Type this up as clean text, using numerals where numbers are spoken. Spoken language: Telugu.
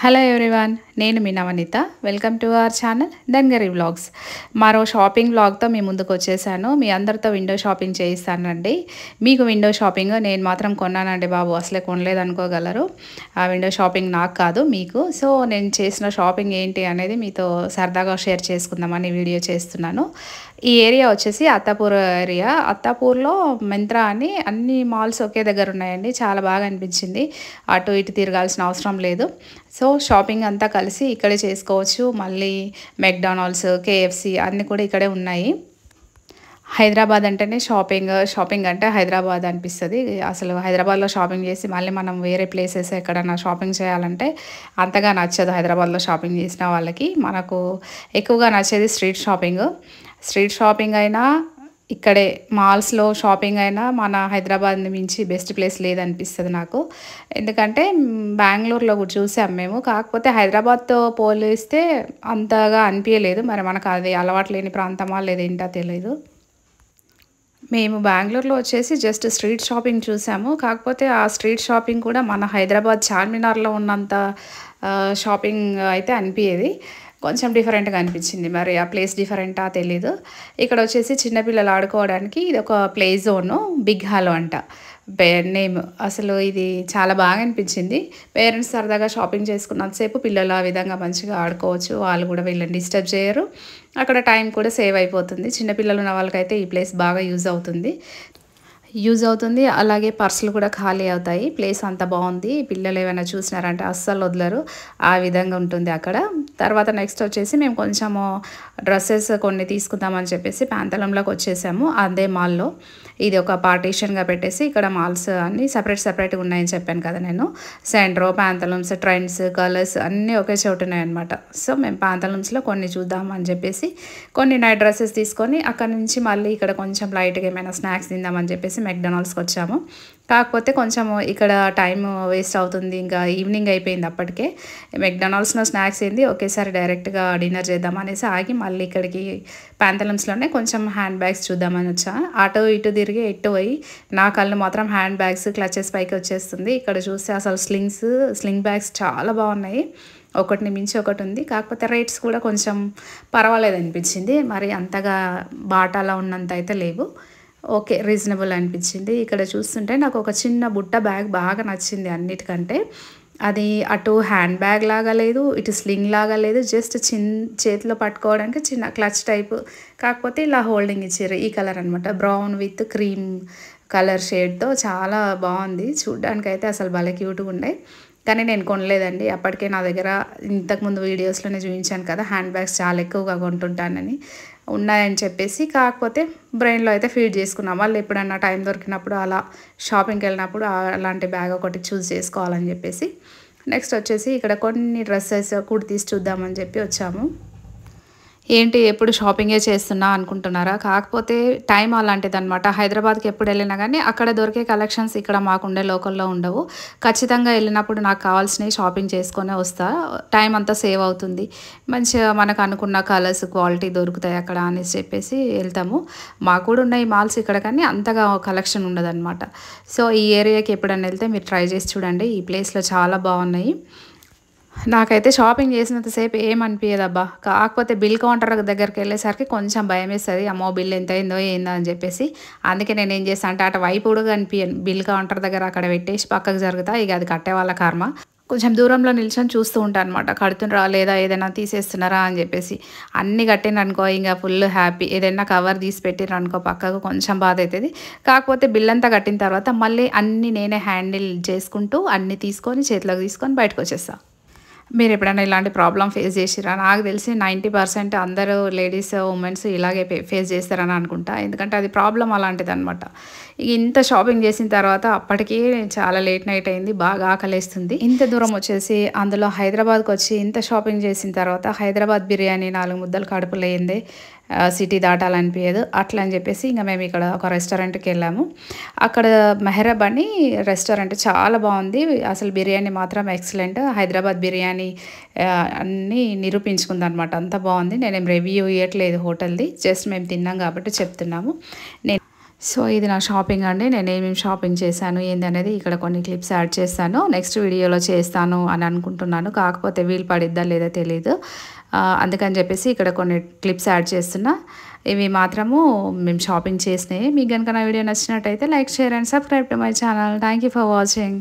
హలో ఎవ్రీవన్, నేను మీ Navaneetha. Welcome to our channel Dhangari vlogs. మరో షాపింగ్ వ్లాగ్తో మీ ముందుకు వచ్చేసాను. మీ అందరితో విండో షాపింగ్ చేయిస్తానండి. మీకు విండో షాపింగ్ నేను మాత్రం కొన్నానండి బాబు, అసలే కొనలేదనుకోగలరు. ఆ విండో షాపింగ్ నాకు కాదు, మీకు. సో నేను చేసిన షాపింగ్ ఏంటి అనేది మీతో సరదాగా షేర్ చేసుకుందామని వీడియో చేస్తున్నాను. ఈ ఏరియా వచ్చేసి అత్తాపూర్ ఏరియా. అత్తాపూర్లో మింత్రా అని అన్ని మాల్స్ ఒకే దగ్గర ఉన్నాయండి. చాలా బాగా అనిపించింది. అటు ఇటు తిరగాల్సిన అవసరం లేదు. సో షాపింగ్ అంతా కలిసి ఇక్కడే చేసుకోవచ్చు. మళ్ళీ మెక్డానల్డ్స్, కేఎఫ్సి అన్నీ కూడా ఇక్కడే ఉన్నాయి. హైదరాబాద్ అంటేనే షాపింగ్ అంటే హైదరాబాద్ అనిపిస్తుంది. అసలు హైదరాబాద్లో షాపింగ్ చేసి మళ్ళీ మనం వేరే ప్లేసెస్ ఎక్కడన్నా షాపింగ్ చేయాలంటే అంతగా నచ్చదు. హైదరాబాద్లో షాపింగ్ చేసిన వాళ్ళకి మనకు ఎక్కువగా నచ్చేది స్ట్రీట్ షాపింగ్ అయినా ఇక్కడే మాల్స్లో షాపింగ్ అయినా మన హైదరాబాద్ని మించి బెస్ట్ ప్లేస్ లేదనిపిస్తుంది నాకు. ఎందుకంటే బెంగళూరులో కూడా చూసాం మేము. కాకపోతే హైదరాబాద్తో పోలిస్తే అంతగా అనిపించలేదు. మరి మనకు అది అలవాటు లేని ప్రాంతమా లేదేంటో తెలియదు. మేము బెంగళూరులో వచ్చేసి జస్ట్ స్ట్రీట్ షాపింగ్ చూసాము. కాకపోతే ఆ స్ట్రీట్ షాపింగ్ కూడా మన హైదరాబాద్ చార్మినార్లో ఉన్నంత షాపింగ్ అయితే అనిపించేది. కొంచెం డిఫరెంట్గా అనిపించింది. మరి ఆ ప్లేస్ డిఫరెంటా తెలీదు. ఇక్కడ వచ్చేసి చిన్నపిల్లలు ఆడుకోవడానికి ఇది ఒక ప్లే జోను, బిగ్ హాలో అంట నేమ్. అసలు ఇది చాలా బాగా అనిపించింది. పేరెంట్స్ సరదాగా షాపింగ్ చేసుకున్నంతసేపు పిల్లలు ఆ విధంగా మంచిగా ఆడుకోవచ్చు. వాళ్ళు కూడా వీళ్ళని డిస్టర్బ్ చేయరు. అక్కడ టైం కూడా సేవ్ అయిపోతుంది. చిన్నపిల్లలు ఉన్న వాళ్ళకైతే ఈ ప్లేస్ బాగా యూజ్ అవుతుంది. అలాగే పర్సులు కూడా ఖాళీ అవుతాయి. ప్లేస్ అంత బాగుంది. పిల్లలు ఏమైనా చూసినారంటే అస్సలు వదలరు. ఆ విధంగా ఉంటుంది అక్కడ. తర్వాత నెక్స్ట్ వచ్చేసి మేము కొంచెము డ్రెస్సెస్ కొన్ని తీసుకుందామని చెప్పేసి ప్యాంతలంలోకి వచ్చేసాము. అదే మాల్లో ఇది ఒక పార్టీషన్గా పెట్టేసి ఇక్కడ మాల్స్ అన్నీ సపరేట్గా ఉన్నాయని చెప్పాను కదా నేను. సెండ్రో, ప్యాంతలమ్స్, ట్రెండ్స్, కలర్స్ అన్నీ ఒకే చోటు ఉన్నాయన్నమాట. సో మేము ప్యాంతలమ్స్లో కొన్ని చూద్దామని చెప్పేసి కొన్ని నైట్ డ్రెస్సెస్ తీసుకొని అక్కడ నుంచి మళ్ళీ ఇక్కడ కొంచెం లైట్గా ఏమైనా స్నాక్స్ తిందామని చెప్పేసి మెక్డొనాల్డ్స్కి వచ్చాము. కాకపోతే కొంచెం ఇక్కడ టైం వేస్ట్ అవుతుంది. ఇంకా ఈవినింగ్ అయిపోయింది అప్పటికే. మెక్డొనాల్డ్స్లో స్నాక్స్ ఏంది ఒకేసారి డైరెక్ట్గా డిన్నర్ చేద్దాం అనేసి ఆగి మళ్ళీ ఇక్కడికి ప్యాంతలమ్స్లోనే కొంచెం హ్యాండ్ బ్యాగ్స్ చూద్దామని వచ్చా. అటు ఇటు తిరిగి ఎట్టు పోయి నా కళ్ళు మాత్రం హ్యాండ్ బ్యాగ్స్, క్లచెస్ పైకి వచ్చేస్తుంది. ఇక్కడ చూస్తే అసలు స్లింగ్ బ్యాగ్స్ చాలా బాగున్నాయి. ఒకటిని మించి ఒకటి ఉంది. కాకపోతే రేట్స్ కూడా కొంచెం పర్వాలేదు అనిపించింది. మరి అంతగా బాటాలో ఉన్నంత అయితే లేవు. ఓకే, రీజనబుల్ అనిపించింది. ఇక్కడ చూస్తుంటే నాకు ఒక చిన్న బుట్ట బ్యాగ్ బాగా నచ్చింది అన్నిటికంటే. అది అటు హ్యాండ్ బ్యాగ్ లాగా లేదు, ఇటు స్లింగ్ లాగా లేదు. జస్ట్ చేతిలో పట్టుకోవడానికి చిన్న క్లచ్ టైపు. కాకపోతే ఇలా హోల్డింగ్ ఇచ్చారు. ఈ కలర్ అనమాట, బ్రౌన్ విత్ క్రీమ్ కలర్ షేడ్తో చాలా బాగుంది. చూడ్డానికైతే అసలు భలే క్యూట్గా ఉండే. కానీ నేను కొనలేదండి. అప్పటికే నా దగ్గర ఇంతకుముందు వీడియోస్లోనే చూపించాను కదా, హ్యాండ్ బ్యాగ్స్ చాలా ఎక్కువగా కొంటుంటానని, ఉన్నాయని చెప్పేసి. కాకపోతే బ్రెయిన్లో అయితే ఫీడ్ చేసుకున్నాం. వాళ్ళు ఎప్పుడన్నా టైం దొరికినప్పుడు అలా షాపింగ్కి వెళ్ళినప్పుడు అలాంటి బ్యాగ్ ఒకటి చూస్ చేసుకోవాలని చెప్పేసి. నెక్స్ట్ వచ్చేసి ఇక్కడ కొన్ని డ్రెస్సెస్ కుర్తీస్ చూద్దామని చెప్పి వచ్చాము. ఏంటి ఎప్పుడు షాపింగే చేస్తున్నా అనుకుంటున్నారా? కాకపోతే టైం అలాంటిది అనమాట. హైదరాబాద్కి ఎప్పుడు వెళ్ళినా కానీ అక్కడ దొరికే కలెక్షన్స్ ఇక్కడ మాకుండే లోకల్లో ఉండవు. ఖచ్చితంగా వెళ్ళినప్పుడు నాకు కావాల్సినవి షాపింగ్ చేసుకొనే వస్తా. టైం అంతా సేవ్ అవుతుంది. మంచిగా మనకు అనుకున్న కలర్స్, క్వాలిటీ దొరుకుతాయి అక్కడ అనేసి చెప్పేసి వెళ్తాము. మాకు కూడా ఉన్నాయి మాల్స్ ఇక్కడ, కానీ అంతగా కలెక్షన్ ఉండదన్నమాట. సో ఈ ఏరియాకి ఎప్పుడైనా వెళ్తే మీరు ట్రై చేసి చూడండి. ఈ ప్లేస్లో చాలా బాగున్నాయి. నాకైతే షాపింగ్ చేసినంతసేపు ఏమనిపించదబ్బా. కాకపోతే బిల్ కౌంటర్ దగ్గరికి వెళ్ళేసరికి కొంచెం భయం వేస్తుంది. అమ్మో బిల్ ఎంత అయిందో ఏందో అని చెప్పేసి. అందుకే నేను ఏం చేస్తాను అంటే అటు వైపు కూడా కనిపించను. బిల్ కౌంటర్ దగ్గర అక్కడ పెట్టేసి పక్కకు జరుగుతా. ఇక అది కట్టే వాళ్ళ కర్మ. కొంచెం దూరంలో నిల్చొని చూస్తూ ఉంటాను అనమాట. కడుతున్నారా లేదా, ఏదైనా తీసేస్తున్నారా అని చెప్పేసి. అన్నీ కట్టిననుకో ఇంకా ఫుల్ హ్యాపీ. ఏదైనా కవర్ తీసి పెట్టిరనుకో పక్కకు కొంచెం బాధ అవుతుంది. కాకపోతే బిల్ అంతా కట్టిన తర్వాత మళ్ళీ అన్నీ నేనే హ్యాండిల్ చేసుకుంటూ అన్నీ తీసుకొని చేతిలోకి తీసుకొని బయటకు వచ్చేస్తాను. మీరు ఎప్పుడైనా ఇలాంటి ప్రాబ్లం ఫేస్ చేసిరా? నాకు తెలిసి 90% అందరూ లేడీస్, ఉమెన్స్ ఇలాగే ఫేస్ చేస్తారని అనుకుంటా. ఎందుకంటే అది ప్రాబ్లం అలాంటిది అనమాట. ఇంత షాపింగ్ చేసిన తర్వాత అప్పటికీ చాలా లేట్ నైట్ అయింది. బాగా ఆకలేస్తుంది. ఇంత దూరం వచ్చేసి అందులో హైదరాబాద్కి వచ్చి ఇంత షాపింగ్ చేసిన తర్వాత హైదరాబాద్ బిర్యానీ 4 ముద్దలు కడుపులో అయింది. సిటీ దాటాలనిపించదు. అట్లా అని చెప్పేసి ఇంకా మేము ఇక్కడ ఒక రెస్టారెంట్కి వెళ్ళాము. అక్కడ మెహరబ్ అని రెస్టారెంట్ చాలా బాగుంది. అసలు బిర్యానీ మాత్రం ఎక్సలెంట్. హైదరాబాద్ బిర్యానీ అన్నీ నిరూపించుకుంది అనమాట. అంత బాగుంది. నేనేం రివ్యూ ఇవ్వట్లేదు హోటల్ది, జస్ట్ మేము తిన్నాం కాబట్టి చెప్తున్నాము. సో ఇది నా షాపింగ్ అండి. నేను ఏమేమి షాపింగ్ చేశాను ఏందనేది ఇక్కడ కొన్ని క్లిప్స్ యాడ్ చేస్తాను. నెక్స్ట్ వీడియోలో చేస్తాను అని అనుకుంటున్నాను. కాకపోతే వీలు పడిద్దా లేదా తెలీదు. అందుకని చెప్పేసి ఇక్కడ కొన్ని క్లిప్స్ యాడ్ చేస్తున్నా. ఇవి మాత్రము మేము షాపింగ్ చేసినవి. మీకు గనుక నా వీడియో నచ్చినట్టయితే like, share and subscribe to my channel. Thank you for watching.